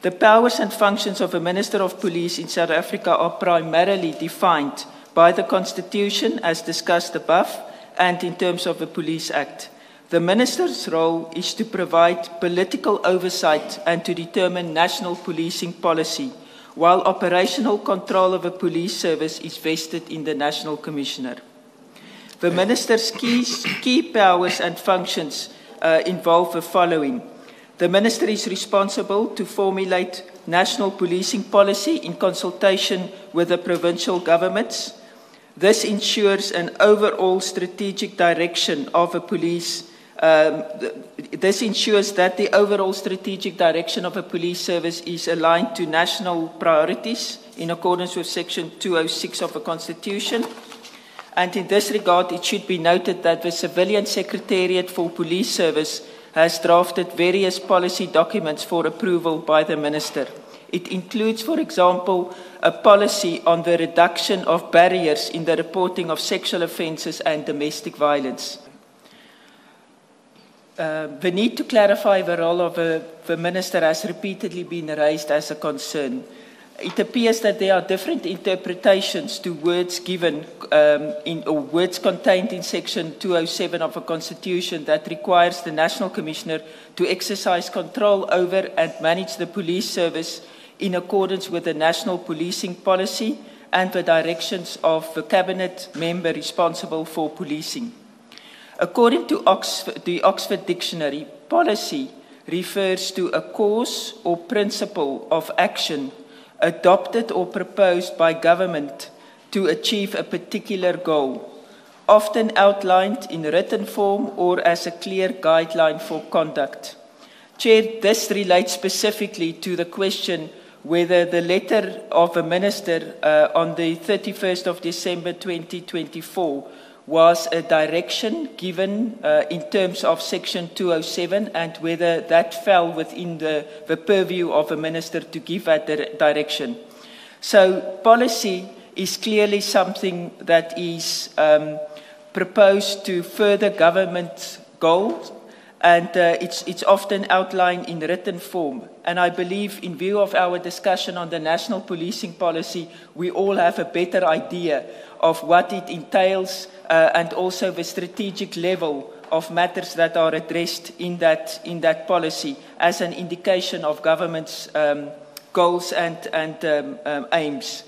The powers and functions of a Minister of Police in South Africa are primarily defined by the Constitution as discussed above and in terms of the Police Act. The Minister's role is to provide political oversight and to determine national policing policy, while operational control of the police service is vested in the National Commissioner. The Minister's key powers and functions involve the following. The Minister is responsible to formulate national policing policy in consultation with the provincial governments. This ensures an overall strategic direction of the police. This ensures that the overall strategic direction of a police service is aligned to national priorities in accordance with Section 206 of the Constitution. And in this regard, it should be noted that the Civilian Secretariat for Police Service has drafted various policy documents for approval by the Minister. It includes, for example, a policy on the reduction of barriers in the reporting of sexual offences and domestic violence. The need to clarify the role of the Minister has repeatedly been raised as a concern. It appears that there are different interpretations to words given or words contained in Section 207 of the Constitution that requires the National Commissioner to exercise control over and manage the police service in accordance with the national policing policy and the directions of the Cabinet member responsible for policing. According to the Oxford Dictionary, policy refers to a course or principle of action adopted or proposed by government to achieve a particular goal, often outlined in written form or as a clear guideline for conduct. Chair, this relates specifically to the question whether the letter of the Minister on the 31st of December 2024 was a direction given in terms of Section 207 and whether that fell within the purview of a Minister to give that direction. So policy is clearly something that is proposed to further government goals, and it's often outlined in written form. And I believe in view of our discussion on the national policing policy, we all have a better idea of what it entails and also the strategic level of matters that are addressed in that policy as an indication of government's goals and aims.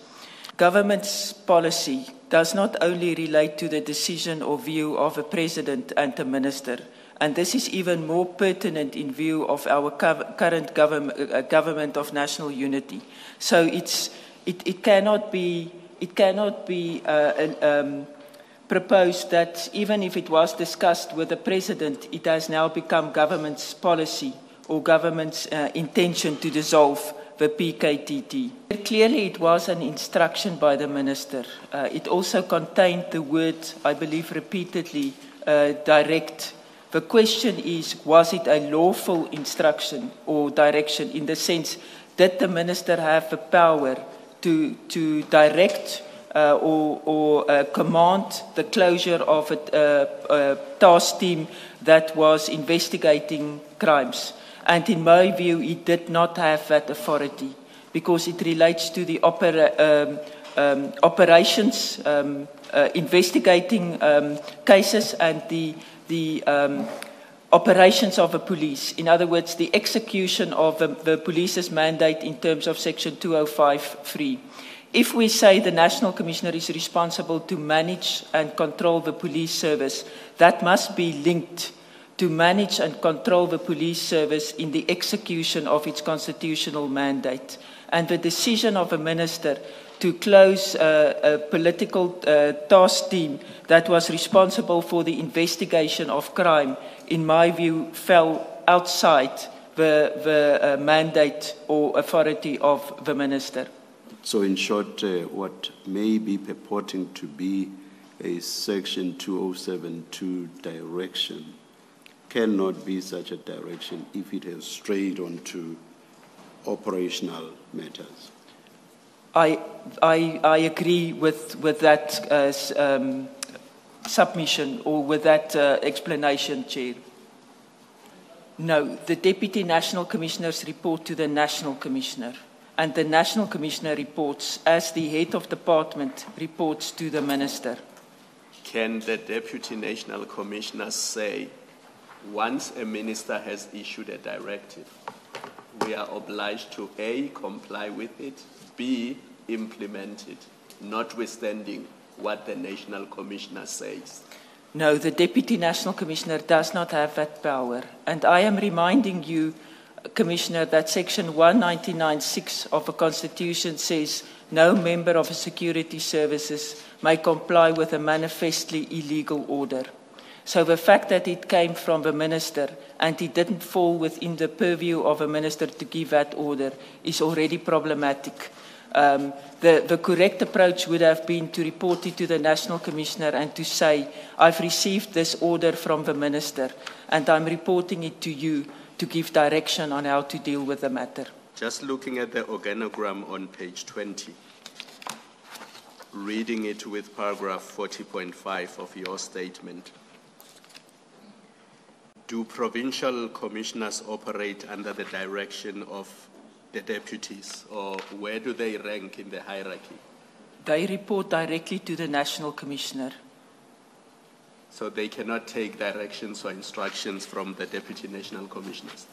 Government's policy does not only relate to the decision or view of a president and a minister, and this is even more pertinent in view of our current government of national unity. So it cannot be proposed that even if it was discussed with the president, it has now become government's policy or government's intention to dissolve the PKTT. Clearly, it was an instruction by the minister. It also contained the word, I believe repeatedly, direct. The question is, was it a lawful instruction or direction in the sense, did the minister have the power to direct or command the closure of a task team that was investigating crimes? And in my view, it did not have that authority because it relates to the operations, investigating cases and the operations of the police. In other words, the execution of the police's mandate in terms of Section 205(3). If we say the National Commissioner is responsible to manage and control the police service, that must be linked to manage and control the police service in the execution of its constitutional mandate. And the decision of a minister to close a political task team that was responsible for the investigation of crime, in my view, fell outside the mandate or authority of the minister. So in short, what may be purporting to be a Section 207(2) direction cannot be such a direction if it has strayed onto operational matters. I agree with that submission or with that explanation, Chair. No, the Deputy National Commissioners report to the National Commissioner. And the National Commissioner reports, as the head of department, reports to the Minister. Can the Deputy National Commissioner say, once a minister has issued a directive, we are obliged to A, comply with it, B, implement it, notwithstanding what the National Commissioner says? No, the Deputy National Commissioner does not have that power. And I am reminding you, Commissioner, that Section 199(6) of the Constitution says no member of a security services may comply with a manifestly illegal order. So the fact that it came from the Minister and it didn't fall within the purview of a Minister to give that order is already problematic. The correct approach would have been to report it to the National Commissioner and to say, I've received this order from the Minister and I'm reporting it to you to give direction on how to deal with the matter. Just looking at the organogram on page 20, reading it with paragraph 40.5 of your statement, do provincial commissioners operate under the direction of the deputies, or where do they rank in the hierarchy? They report directly to the National Commissioner. So they cannot take directions or instructions from the Deputy National Commissioners?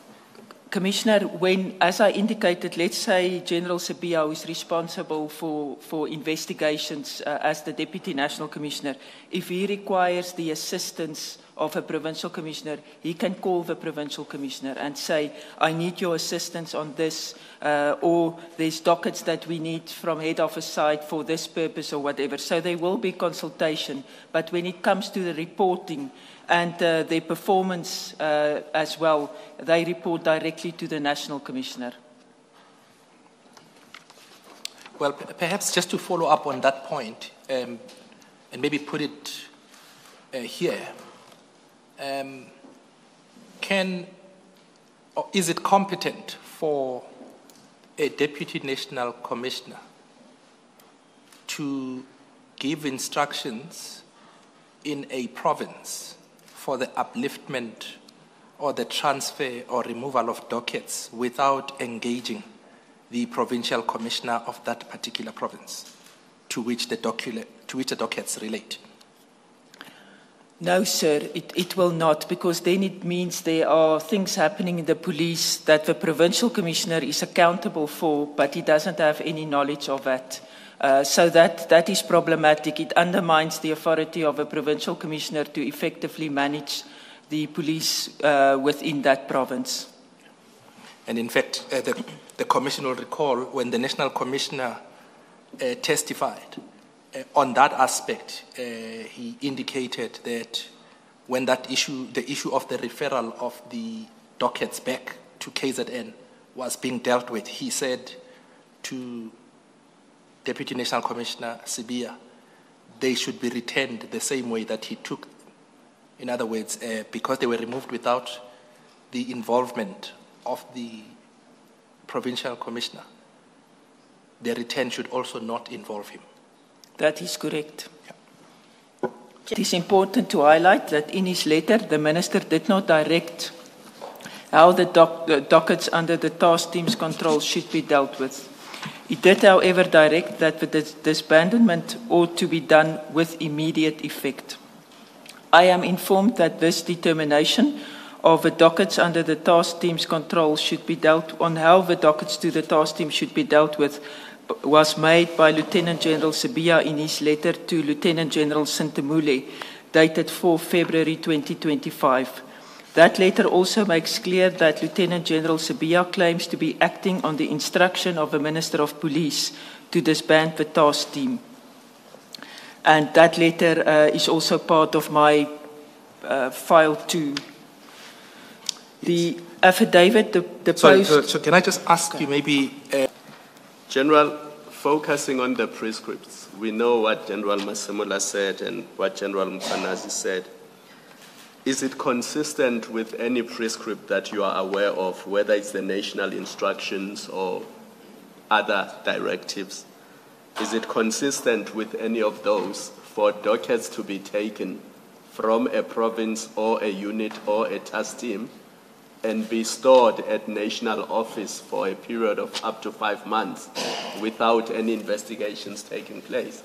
Commissioner, when, as I indicated, let's say General Sibiya, who is responsible for investigations as the Deputy National Commissioner, if he requires the assistance of a provincial commissioner, he can call the provincial commissioner and say, I need your assistance on this, or there's dockets that we need from head office side for this purpose or whatever. So there will be consultation, but when it comes to the reporting and their performance as well, they report directly to the National Commissioner. Well, perhaps just to follow up on that point, and maybe put it here, is it competent for a Deputy National Commissioner to give instructions in a province for the upliftment or the transfer or removal of dockets without engaging the provincial commissioner of that particular province to which the dockets relate? No, sir, it will not, because then it means there are things happening in the police that the provincial commissioner is accountable for, but he doesn't have any knowledge of that. So that is problematic. It undermines the authority of a provincial commissioner to effectively manage the police within that province. And in fact, the Commission will recall when the National Commissioner testified on that aspect, he indicated that when that issue, the issue of the referral of the dockets back to KZN was being dealt with, he said to Deputy National Commissioner Sibiya, they should be returned the same way that he took. In other words, because they were removed without the involvement of the provincial commissioner, their return should also not involve him. That is correct. Yeah. It is important to highlight that in his letter, the Minister did not direct how the dockets under the task team's control should be dealt with. He did, however, direct that the disbandment ought to be done with immediate effect. I am informed that this determination of the dockets under the task team's control should be dealt on how the dockets to the task team should be dealt with was made by Lieutenant General Sibiya in his letter to Lieutenant General Sintamule, dated 4 February 2025. That letter also makes clear that Lieutenant General Sibiya claims to be acting on the instruction of the Minister of Police to disband the task team. And that letter is also part of my file too. The affidavit, the post... So can I just ask you maybe... General, focusing on the prescripts, we know what General Masemola said and what General Mkhwanazi said. Is it consistent with any prescript that you are aware of, whether it's the national instructions or other directives? Is it consistent with any of those for dockets to be taken from a province or a unit or a task team and be stored at national office for a period of up to 5 months without any investigations taking place?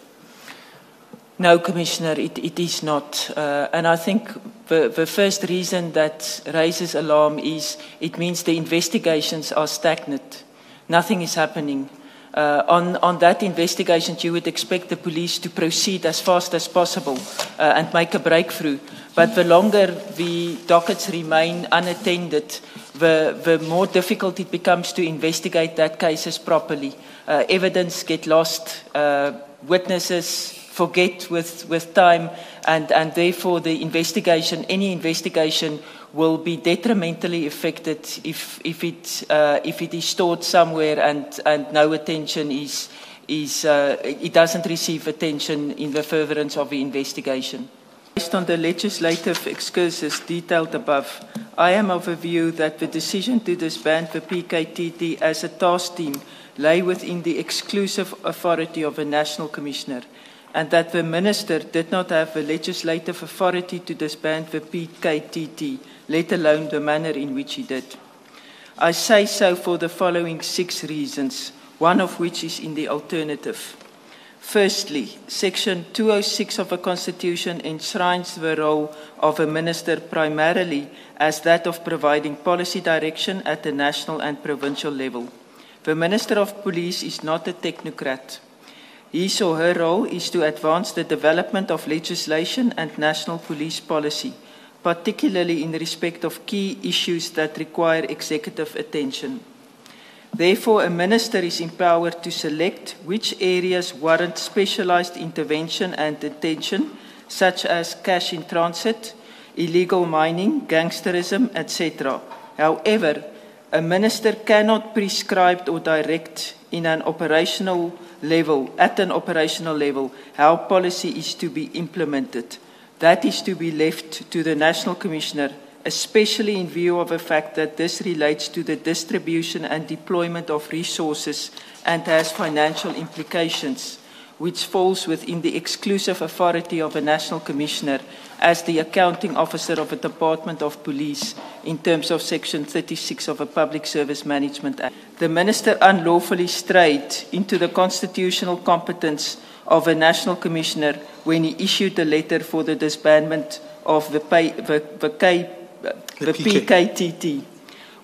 No, Commissioner, it is not. And I think the first reason that raises alarm is it means the investigations are stagnant. Nothing is happening. On that investigation, you would expect the police to proceed as fast as possible and make a breakthrough. But the longer the dockets remain unattended, the more difficult it becomes to investigate that cases properly. Evidence get lost, witnesses forget with time, and therefore the investigation, any investigation, will be detrimentally affected if it is stored somewhere and no attention it doesn't receive attention in the furtherance of the investigation. Based on the legislative excursus detailed above, I am of a view that the decision to disband the PKTT as a task team lay within the exclusive authority of a National Commissioner, and that the Minister did not have the legislative authority to disband the PKTT, let alone the manner in which he did. I say so for the following 6 reasons, one of which is in the alternative. Firstly, Section 206 of the Constitution enshrines the role of a Minister primarily as that of providing policy direction at the national and provincial level. The Minister of Police is not a technocrat. His or her role is to advance the development of legislation and national police policy, particularly in respect of key issues that require executive attention. Therefore, a minister is empowered to select which areas warrant specialized intervention and attention, such as cash in transit, illegal mining, gangsterism, etc. However, a minister cannot prescribe or direct at an operational level, how policy is to be implemented. That is to be left to the National Commissioner, especially in view of the fact that this relates to the distribution and deployment of resources and has financial implications, which falls within the exclusive authority of a National Commissioner as the accounting officer of a Department of Police in terms of Section 36 of the Public Service Management Act. The Minister unlawfully strayed into the constitutional competence of a National Commissioner when he issued a letter for the disbandment of the PKTT.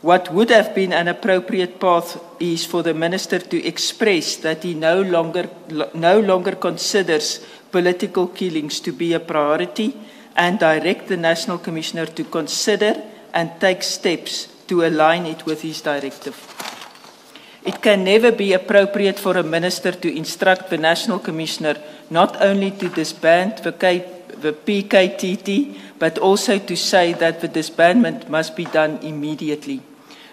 What would have been an appropriate path is for the Minister to express that he no longer considers political killings to be a priority and direct the National Commissioner to consider and take steps to align it with his directive. It can never be appropriate for a Minister to instruct the National Commissioner not only to disband the PKTT, but also to say that the disbandment must be done immediately.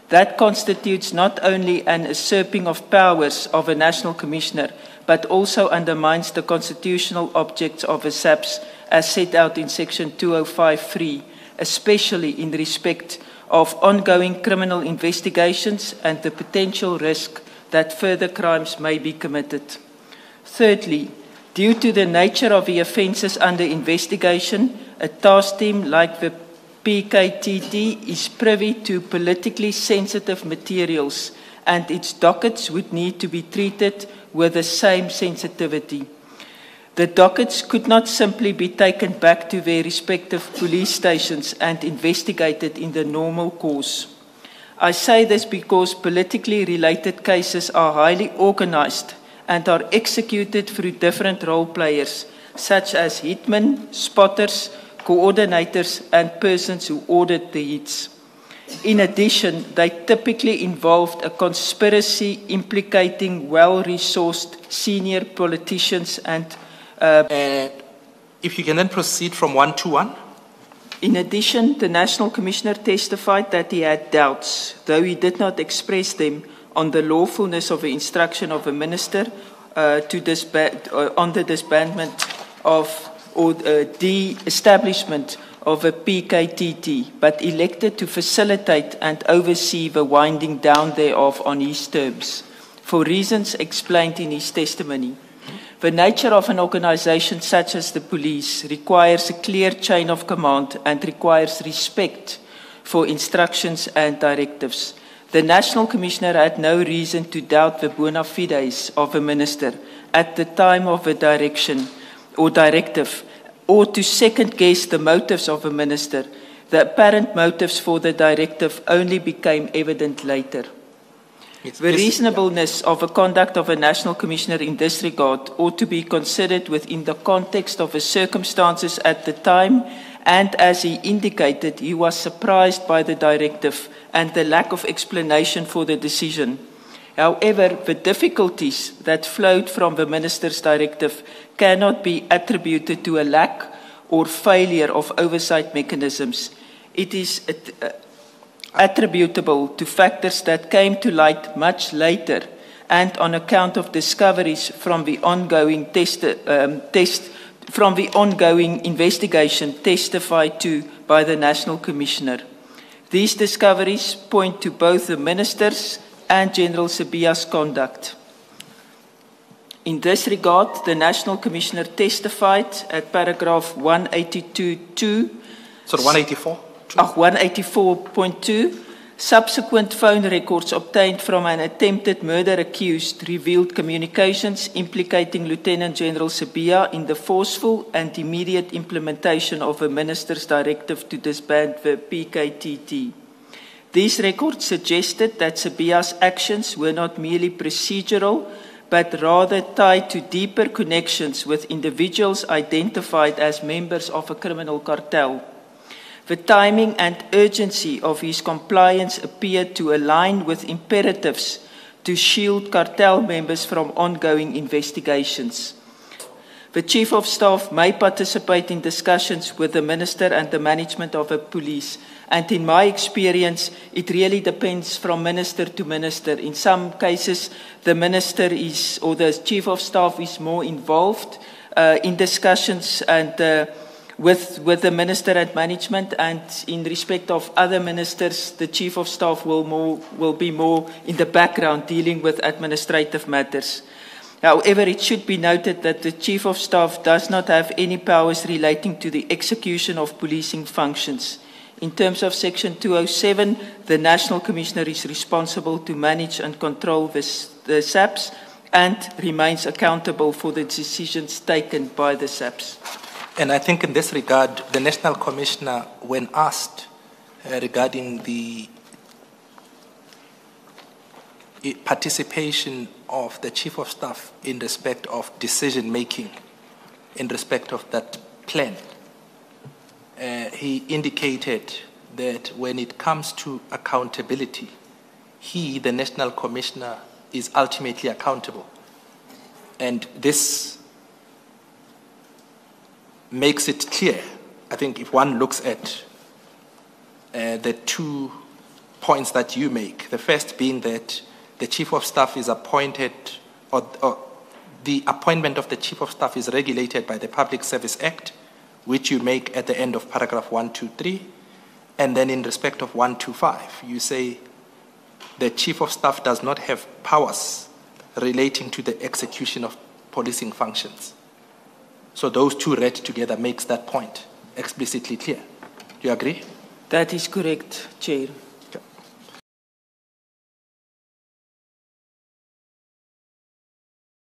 That constitutes not only an usurping of powers of a National Commissioner, but also undermines the constitutional objects of the SAPS as set out in Section 205(3), especially in respect of ongoing criminal investigations and the potential risk that further crimes may be committed. Thirdly, due to the nature of the offences under investigation, a task team like the PKTT is privy to politically sensitive materials, and its dockets would need to be treated with the same sensitivity. The dockets could not simply be taken back to their respective police stations and investigated in the normal course. I say this because politically related cases are highly organized and are executed through different role players, such as hitmen, spotters, coordinators, and persons who ordered the hits. In addition, they typically involved a conspiracy implicating well-resourced senior politicians and if you can then proceed from 1 to 1. In addition, the National Commissioner testified that he had doubts, though he did not express them, on the lawfulness of the instruction of a minister on the disbandment of or the establishment of a PKTT, but elected to facilitate and oversee the winding down thereof on his terms, for reasons explained in his testimony. The nature of an organization such as the police requires a clear chain of command and requires respect for instructions and directives. The National Commissioner had no reason to doubt the bona fides of a minister at the time of a direction or directive, or to second-guess the motives of a minister. The apparent motives for the directive only became evident later. The reasonableness of the conduct of a National Commissioner in this regard ought to be considered within the context of the circumstances at the time, and as he indicated, he was surprised by the directive and the lack of explanation for the decision. However, the difficulties that flowed from the Minister's directive cannot be attributed to a lack or failure of oversight mechanisms. It is attributable to factors that came to light much later and on account of discoveries from the ongoing investigation testified to by the National Commissioner. These discoveries point to both the Minister's and General Sibiya's conduct. In this regard, the National Commissioner testified at paragraph 182.2. So 184? 184.2. Subsequent phone records obtained from an attempted murder accused revealed communications implicating Lieutenant General Sibiya in the forceful and immediate implementation of a minister's directive to disband the PKTT. These records suggested that Sibiya's actions were not merely procedural, but rather tied to deeper connections with individuals identified as members of a criminal cartel. The timing and urgency of his compliance appeared to align with imperatives to shield cartel members from ongoing investigations. The Chief of Staff may participate in discussions with the Minister and the management of the police, and in my experience, it really depends from Minister to Minister. In some cases, the Minister is, or the Chief of Staff is more involved in discussions and with the Minister and management, and in respect of other ministers, the Chief of Staff will be more in the background dealing with administrative matters. However, it should be noted that the Chief of Staff does not have any powers relating to the execution of policing functions. In terms of Section 207, the National Commissioner is responsible to manage and control the SAPS and remains accountable for the decisions taken by the SAPS. And I think in this regard, the National Commissioner, when asked regarding the participation of the Chief of Staff in respect of decision-making, in respect of that plan, he indicated that when it comes to accountability, he, the National Commissioner, is ultimately accountable. And this makes it clear, I think, if one looks at the 2 points that you make. The first being that the Chief of Staff is appointed, or the appointment of the Chief of Staff is regulated by the Public Service Act, which you make at the end of paragraph 123. And then in respect of 125, you say the Chief of Staff does not have powers relating to the execution of policing functions. So those 2 read together makes that point explicitly clear. Do you agree? That is correct, Chair.